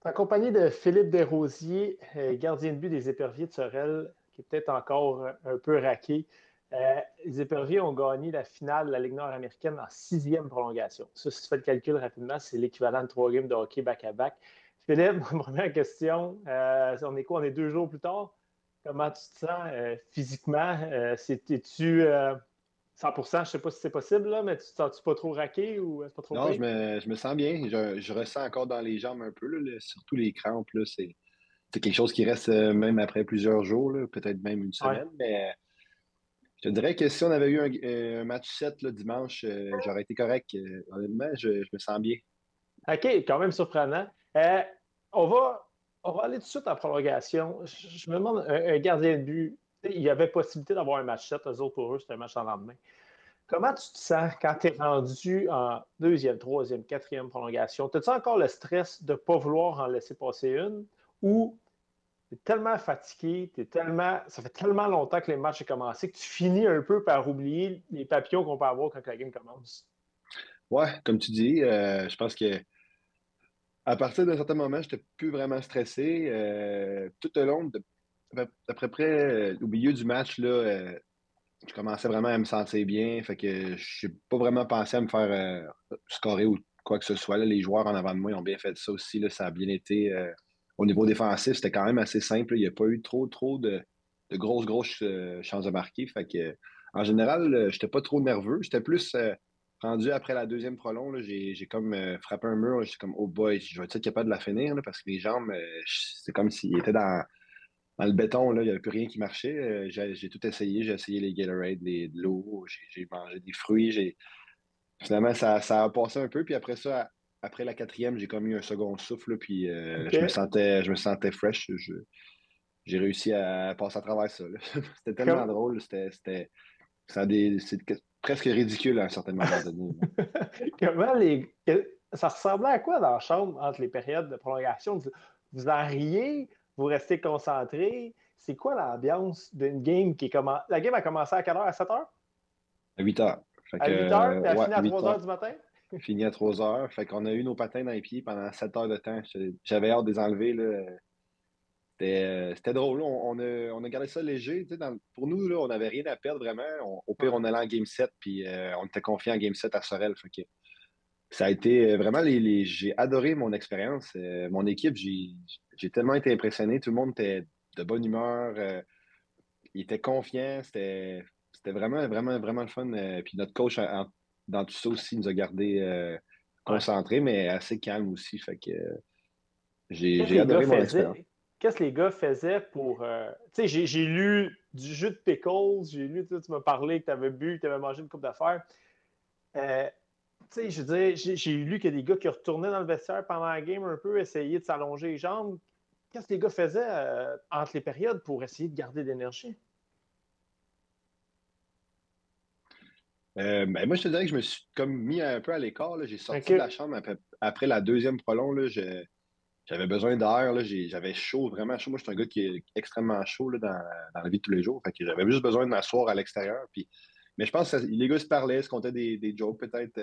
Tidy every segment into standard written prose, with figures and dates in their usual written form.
En compagnie de Philippe Desrosiers, gardien de but des Éperviers de Sorel, qui est peut-être encore un peu raqué. Les Éperviers ont gagné la finale de la Ligue nord-américaine en sixième prolongation. Ça, si tu fais le calcul rapidement, c'est l'équivalent de 3 games de hockey back-à-back. Philippe, ma première question, on est quoi? On est 2 jours plus tard. Comment tu te sens physiquement? Es-tu 100%? Je ne sais pas si c'est possible, là, mais tu te sens-tu pas trop raqué ou c'est pas trop Non, pire? je me sens bien. Je ressens encore dans les jambes un peu, là, surtout les crampes. Là, c'est quelque chose qui reste même après plusieurs jours, là, peut-être même une Ouais. semaine. Mais je te dirais que si on avait eu un match 7 là, dimanche, j'aurais été correct. Honnêtement, je me sens bien. OK, quand même surprenant. On va, on va aller tout de suite en prolongation. Je me demande, un gardien de but, il y avait possibilité d'avoir un match 7, eux autres pour eux, c'était un match en lendemain. Comment tu te sens quand tu es rendu en deuxième, troisième, quatrième prolongation? As-tu encore le stress de ne pas vouloir en laisser passer une ou tu es tellement fatigué, ça fait tellement longtemps que les matchs ont commencé que tu finis un peu par oublier les papillons qu'on peut avoir quand la game commence? Ouais, comme tu dis, je pense que à partir d'un certain moment, je n'étais plus vraiment stressé. Tout le long, à peu près au milieu du match, là, je commençais vraiment à me sentir bien. Fait que je n'ai pas vraiment pensé à me faire scorer ou quoi que ce soit. Là. Les joueurs en avant de moi ils ont bien fait ça aussi. Là. Ça a bien été. Au niveau défensif, c'était quand même assez simple. Il n'y a pas eu trop de grosses chances de marquer. Fait que, en général, je n'étais pas trop nerveux. J'étais plus rendu après la deuxième prolong. Là, j'ai comme frappé un mur. J'étais comme, oh boy, je vais être capable de la finir là, parce que les jambes, c'est comme s'ils étaient dans le béton, là, il n'y avait plus rien qui marchait. J'ai tout essayé. J'ai essayé les Gatorade, de l'eau. J'ai mangé des fruits. Finalement, ça a passé un peu. Puis après ça, après la quatrième, j'ai comme eu un second souffle. Là, puis OK. je me sentais fresh. J'ai réussi à passer à travers ça. Là. C'était tellement Comme, drôle. C'est presque ridicule à un certain moment donné. Là. Comment ça ressemblait à quoi dans la chambre entre les périodes de prolongation? Vous en riez? Vous restez concentré? C'est quoi l'ambiance d'une game qui commence? La game a commencé à quelle heure? À 7 heures? À 8 heures. Fait À que, 8 heures? Puis elle ouais, finit à 8 3 heures heures. du matin? Fini à 3 heures. Fait qu'on a eu nos patins dans les pieds pendant 7 heures de temps. J'avais hâte de les enlever. Là. C'était drôle. On a gardé ça léger. Tu sais, pour nous, là, on n'avait rien à perdre vraiment. Au pire, Ouais. on allait en Game 7, puis on était confiant en Game 7 à Sorel. Fait que ça a été vraiment j'ai adoré mon expérience. Mon équipe, j'ai tellement été impressionné. Tout le monde était de bonne humeur. Il était confiant. C'était vraiment le fun. Puis notre coach, dans tout ça aussi, nous a gardé Ouais. concentrés, mais assez calme aussi. Fait que Qu'est-ce que j'ai les gars adoré mon expérience. faisaient? Qu'est-ce que les gars faisaient pour. Tu sais, j'ai lu du jus de pickles, j'ai lu, tu m'as parlé que tu avais bu, que tu avais mangé une coupe d'affaires. Euh, Tu sais, je veux dire, j'ai lu qu'il y a des gars qui retournaient dans le vestiaire pendant la game un peu, essayer de s'allonger les jambes. Qu'est-ce que les gars faisaient entre les périodes pour essayer de garder de l'énergie? Ben, moi, je te dirais que je me suis comme mis un peu à l'écart. Là. J'ai sorti de la OK. chambre après la deuxième prolong. Là, j'avais besoin d'air. Là. J'avais chaud, vraiment chaud. Moi, je suis un gars qui est extrêmement chaud là, dans la vie de tous les jours. Fait que j'avais juste besoin de m'asseoir à l'extérieur. Mais je pense que les gars se parlaient, se comptaient des jokes peut-être.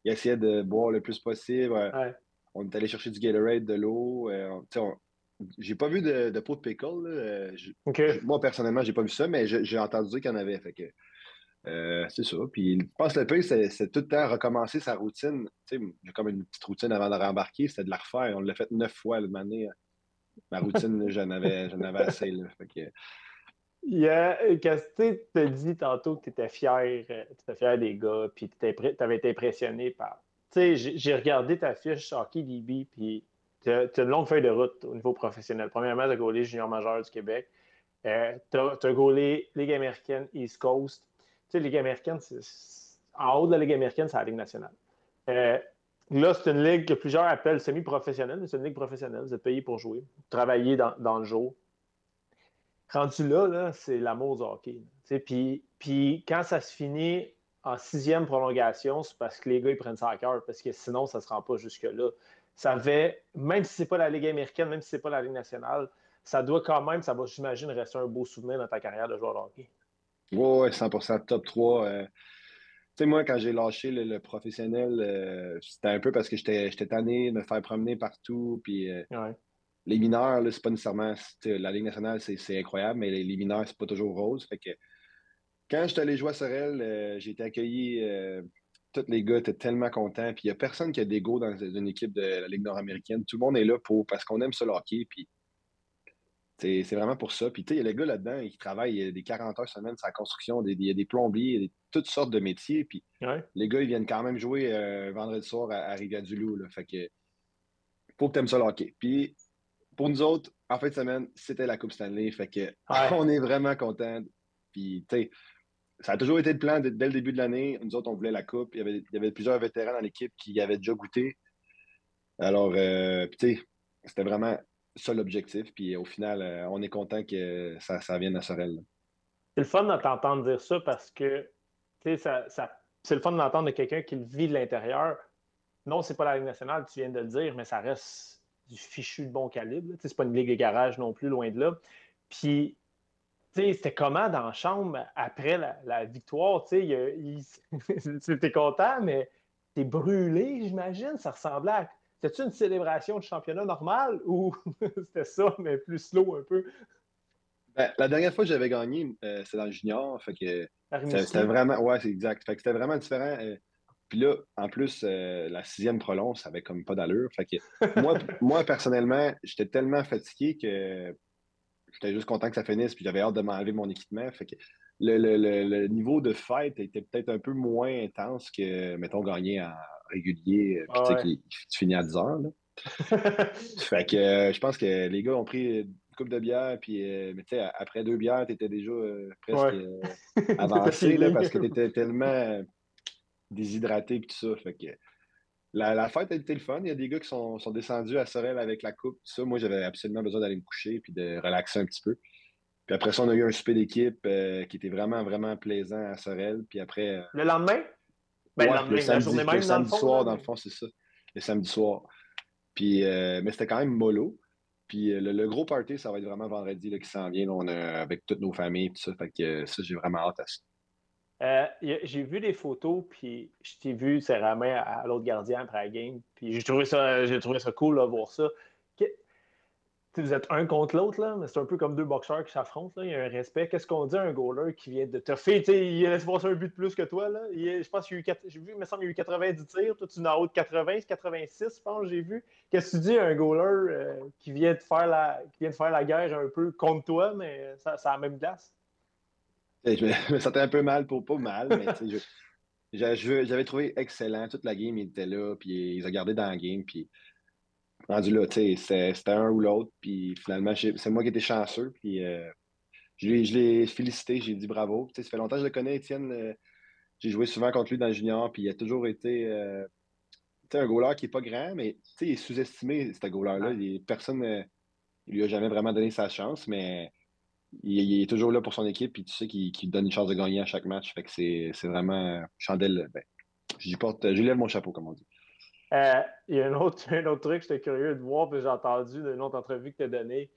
Ils essayaient de boire le plus possible. Ouais. On est allé chercher du Gatorade, de l'eau. Tu sais, j'ai pas vu de pot de pickle. Là. OK. Moi, personnellement, j'ai pas vu ça, mais j'ai entendu dire qu'il y en avait. Fait que c'est ça. Puis je pense que le pire, c'est tout le temps recommencer sa routine. Tu sais, j'ai comme une petite routine avant de rembarquer, c'était de la refaire. On l'a fait 9 fois le année. Ma routine, là, j'en avais assez. Là. Fait que, Il y a, tu te dit tantôt que tu étais fier des gars, puis tu avais été impressionné par. Tu sais, j'ai regardé ta fiche hockey DB, puis tu as une longue feuille de route au niveau professionnel. Premièrement, tu as gaulé junior majeur du Québec. Tu as gaulé Ligue américaine East Coast. Tu sais, Ligue américaine, en haut de la Ligue américaine, c'est la Ligue nationale. Euh, Là, c'est une ligue que plusieurs appellent semi-professionnelle, mais c'est une ligue professionnelle. Vous êtes payé pour jouer, travailler dans le jour. Rendu là, c'est l'amour du hockey. Puis quand ça se finit en sixième prolongation, c'est parce que les gars ils prennent ça à cœur, parce que sinon, ça ne se rend pas jusque-là. Ça fait, même si c'est pas la Ligue américaine, même si c'est pas la Ligue nationale, ça doit quand même, ça va, j'imagine, rester un beau souvenir dans ta carrière de joueur de hockey. ouais, 100% top 3. sais, moi, quand j'ai lâché le professionnel, c'était un peu parce que j'étais tanné de me faire promener partout. Puis Ouais. les mineurs, là, c'est pas nécessairement. La Ligue nationale, c'est incroyable, mais les mineurs, c'est pas toujours rose. Fait que quand je suis allé jouer à Sorel, j'ai été accueilli. Tous les gars étaient tellement contents. Puis il n'y a personne qui a d'ego dans une équipe de la Ligue nord-américaine. Tout le monde est là parce qu'on aime ça le hockey. Puis c'est vraiment pour ça. Puis tu sais, il y a les gars là-dedans qui travaillent des 40 heures semaine sur la construction. Il y a des plombiers, toutes sortes de métiers. Puis Ouais. les gars, ils viennent quand même jouer vendredi soir à Rivière-du-Loup, là. Fait que faut que tu aimes ça le hockey. Puis pour nous autres, en fin de semaine, c'était la Coupe Stanley. Fait que Ouais. on est vraiment contents. Puis tu sais, ça a toujours été le plan dès le début de l'année. Nous autres, on voulait la Coupe. Il y avait plusieurs vétérans dans l'équipe qui y avaient déjà goûté. Alors, puis tu sais, c'était vraiment ça l'objectif. Puis au final, on est content que ça vienne à Sorel, là. C'est le fun de t'entendre dire ça parce que tu sais, c'est le fun d'entendre de quelqu'un qui le vit de l'intérieur. Non, c'est pas la Ligue nationale, tu viens de le dire, mais ça reste du fichu de bon calibre. C'est pas une ligue de garage non plus, loin de là. Puis, tu sais, c'était comment dans la chambre après la victoire? Tu sais, t'es content, mais t'es brûlé, j'imagine. Ça ressemblait à. C'était-tu une célébration de championnat normal ou c'était ça, mais plus slow un peu? Ben, la dernière fois que j'avais gagné, c'était dans le junior. Fait que À c'était Rimouski? vraiment. Ouais, c'est exact. Fait que c'était vraiment différent. Puis là, en plus, la sixième prolonge, ça avait comme pas d'allure. Fait que moi personnellement, j'étais tellement fatigué que j'étais juste content que ça finisse, puis j'avais hâte de m'enlever mon équipement. Fait que le niveau de fête était peut-être un peu moins intense que, mettons, gagner en régulier, puis Ah tu sais, ouais. tu finis à 10 heures, là. Fait que je pense que les gars ont pris une coupe de bière, puis mais tu sais, après 2 bières, tu étais déjà presque Ouais. T'étais avancé, là, fini. parce que tu étais tellement déshydraté, puis tout ça. Fait que la fête a été le fun. Il y a des gars qui sont descendus à Sorel avec la coupe, tout ça. Moi, j'avais absolument besoin d'aller me coucher, puis de relaxer un petit peu. Puis après ça, on a eu un souper d'équipe qui était vraiment, vraiment plaisant à Sorel. Puis après, Le lendemain? Ben, le ouais, lendemain, la journée le même, dans le samedi fond, là, soir, dans le mais. fond, c'est ça. Le samedi soir. Puis, mais c'était quand même mollo. Puis le gros party, ça va être vraiment vendredi là, qui s'en vient. Là, on a, avec toutes nos familles, tout ça. Fait que ça, j'ai vraiment hâte à ça. J'ai vu des photos, puis je t'ai vu serrer la main à l'autre gardien après la game, puis j'ai trouvé ça cool de voir ça. Que- Vous êtes un contre l'autre, là, mais c'est un peu comme deux boxeurs qui s'affrontent, là. Il y a un respect. Qu'est-ce qu'on dit à un goaler qui vient de te faire, tu sais, il laisse passer un but de plus que toi, là. Je pense qu'il y a eu, j'ai vu, il me semble qu'il y a eu 90 tirs, toi, tu en as haut de 80, 86, je pense, j'ai vu. Qu'est-ce que tu dis à un goaler qui vient de faire la guerre un peu contre toi, mais ça a la même glace? Et je me sentais un peu mal pour pas mal, mais tu sais, j'avais trouvé excellent. Toute la game, il était là, puis ils ont gardé dans la game. Puis rendu là, tu sais, c'était un ou l'autre. Puis finalement, c'est moi qui étais chanceux. Puis je l'ai félicité, j'ai dit bravo. Tu sais, ça fait longtemps que je le connais, Étienne. J'ai joué souvent contre lui dans le junior, puis il a toujours été tu sais, un goaler qui n'est pas grand, mais tu sais, il est sous-estimé, ce goaler-là. Ouais. Personne il lui a jamais vraiment donné sa chance, mais il est toujours là pour son équipe, puis tu sais qu'il donne une chance de gagner à chaque match. Fait que c'est vraiment chandelle. Ben, je lève mon chapeau, comme on dit. Il y a un autre truc que j'étais curieux de voir, puis j'ai entendu d'une autre entrevue que tu as donnée.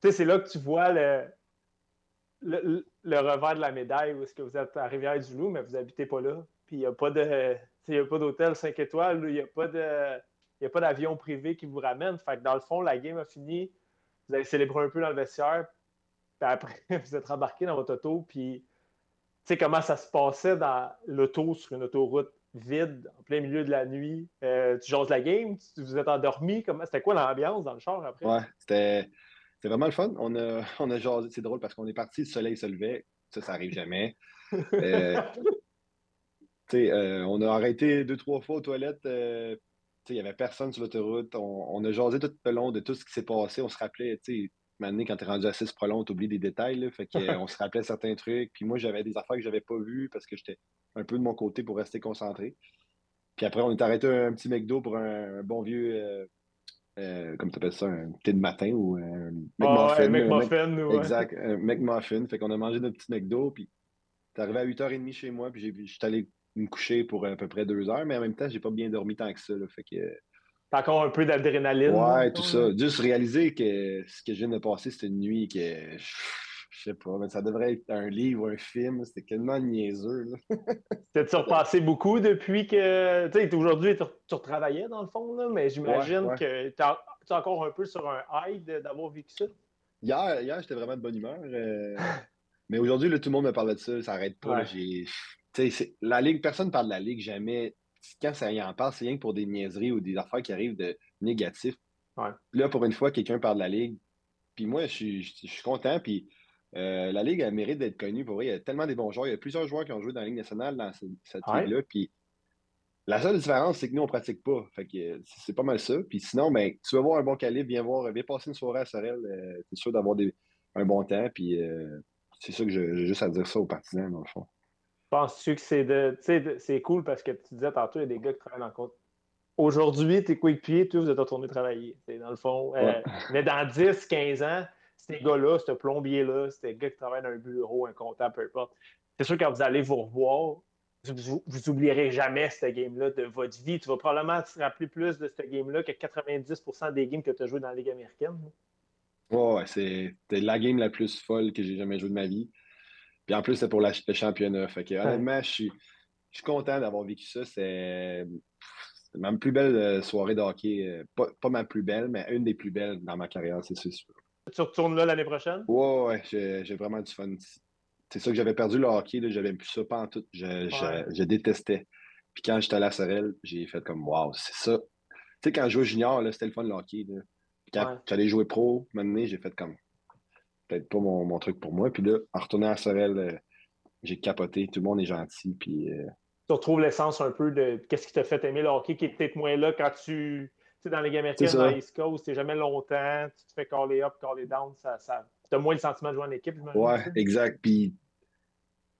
Tu sais, c'est là que tu vois le revers de la médaille où est-ce que vous êtes à Rivière-du-Loup, mais vous n'habitez pas là. Puis il n'y a pas de. Il y a pas d'hôtel 5 étoiles, il n'y a pas de. Il y a pas d'avion privé qui vous ramène. Fait que dans le fond, la game a fini. Vous avez célébré un peu dans le vestiaire. Puis après, vous êtes rembarqué dans votre auto. Puis, tu sais, comment ça se passait dans l'auto sur une autoroute vide, en plein milieu de la nuit. Tu jases la game, vous êtes endormi. C'était quoi l'ambiance dans le char après? Ouais, c'était vraiment le fun. On a jasé, c'est drôle parce qu'on est parti, le soleil se levait. Ça arrive jamais. Euh, tu sais, on a arrêté 2, 3 fois aux toilettes. Tu sais, il n'y avait personne sur l'autoroute. On a jasé tout le long de tout ce qui s'est passé. On se rappelait, tu sais, maintenant, quand tu es rendu à 6 prolonges, tu oublies des détails. Là. Fait que, on se rappelait certains trucs. Puis moi, j'avais des affaires que j'avais pas vues parce que j'étais un peu de mon côté pour rester concentré. Puis après, on est arrêté un petit McDo pour un bon vieux, comme tu appelles ça, un thé de matin ou un Ah ouais, McMuffin. mec muffin ou. Exact, un McMuffin. Fait qu'on a mangé notre petit McDo. Puis t'es arrivé à 8h30 chez moi. Puis j'étais allé me coucher pour à peu près 2 heures. Mais en même temps, j'ai pas bien dormi tant que ça. Là. Fait que, T'as encore un peu d'adrénaline, là, ouais, tout mettons, là. ça. Juste réaliser que ce que je viens de passer, c'était une nuit que je sais pas, mais ça devrait être un livre ou un film. C'était tellement niaiseux, là. T'as-tu repassé beaucoup depuis que. Tu sais, aujourd'hui, tu retravaillais dans le fond, là, mais Ouais, j'imagine ouais. que tu es encore un peu sur un high d'avoir vécu ça. Hier j'étais vraiment de bonne humeur. Mais aujourd'hui, là, tout le monde me parle de ça. Ça n'arrête pas. Là, Ouais. tu sais, la Ligue, personne ne parle de la Ligue jamais. Quand ça y en parle, c'est rien que pour des niaiseries ou des affaires qui arrivent de négatifs. Ouais. Puis là, pour une fois, quelqu'un parle de la Ligue. Puis moi, je suis content. Puis la Ligue, elle mérite d'être connue. Pour vrai, il y a tellement des bons joueurs. Il y a plusieurs joueurs qui ont joué dans la Ligue nationale dans cette Ouais. Ligue-là. Puis la seule différence, c'est que nous, on ne pratique pas. Fait que c'est pas mal ça. Puis sinon, ben, tu veux voir un bon calibre, viens passer une soirée à Sorel. Tu es sûr d'avoir un bon temps. Puis c'est ça que j'ai juste à dire ça aux partisans, dans le fond. Penses-tu que c'est de. Tu sais, c'est cool parce que tu disais tantôt, il y a des gars qui travaillent dans le compte. Aujourd'hui, tes coéquipiers, tous, vous êtes retournés travailler. C'est dans le fond. Ouais. Mais dans 10, 15 ans, ces gars-là, ce plombier-là, ces gars qui travaillent dans un bureau, un comptable, peu importe, c'est sûr que quand vous allez vous revoir, vous oublierez jamais cette game-là de votre vie. Tu vas probablement te rappeler plus de cette game-là que 90% des games que tu as joué dans la Ligue américaine. Ouais, ouais, c'était la game la plus folle que j'ai jamais jouée de ma vie. Puis en plus, c'est pour le championnat. Fait que Ouais. honnêtement, je suis content d'avoir vécu ça. C'est ma plus belle soirée de hockey. Pas ma plus belle, mais une des plus belles dans ma carrière, c'est sûr. Tu retournes là l'année prochaine? Ouais, ouais, j'ai vraiment du fun. C'est ça que j'avais perdu le hockey, là, j'avais plus ça pas en tout. Ouais. Je détestais. Puis quand j'étais allé à Sorel, j'ai fait comme wow, c'est ça. Tu sais, quand je jouais junior, là, c'était le fun le hockey. Là. Puis quand Ouais. j'allais jouer pro, maintenant, j'ai fait comme peut-être pas mon truc pour moi. Puis là, en retournant à Sorel, j'ai capoté. Tout le monde est gentil. Puis Tu retrouves l'essence un peu de qu'est-ce qui t'a fait aimer le hockey qui est peut-être moins là quand tu sais, dans les Ligue c'est américaine, dans ça. l'East Coast, c'est jamais longtemps, tu te fais caller up, caller down, tu as moins le sentiment de jouer en équipe, j'imagine Ouais, aussi. exact. Puis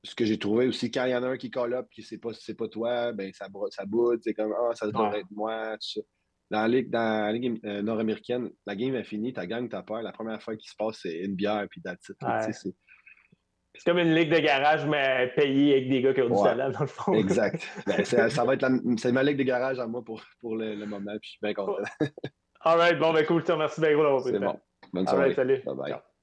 ce que j'ai trouvé aussi, quand il y en a un qui call up, qui c'est pas toi, ben ça boude, c'est comme ah, ça Ouais. devrait être moi, tout ça. Dans la Ligue nord-américaine, la game est finie, ta gang, t'as peur. La première fois qu'il se passe, c'est une bière, puis that's it, là, tu sais, Ouais. C'est comme une ligue de garage, mais payée avec des gars qui ont du Ouais, talent, dans le fond. exact. Ben, ça va être c'est ma ligue de garage à moi pour le moment, puis je suis bien content. All right, bon, ben cool, je te remercie bien gros d'avoir pris le C'est temps. bon. Bonne All right, soirée. salut. Bye bye. Ciao.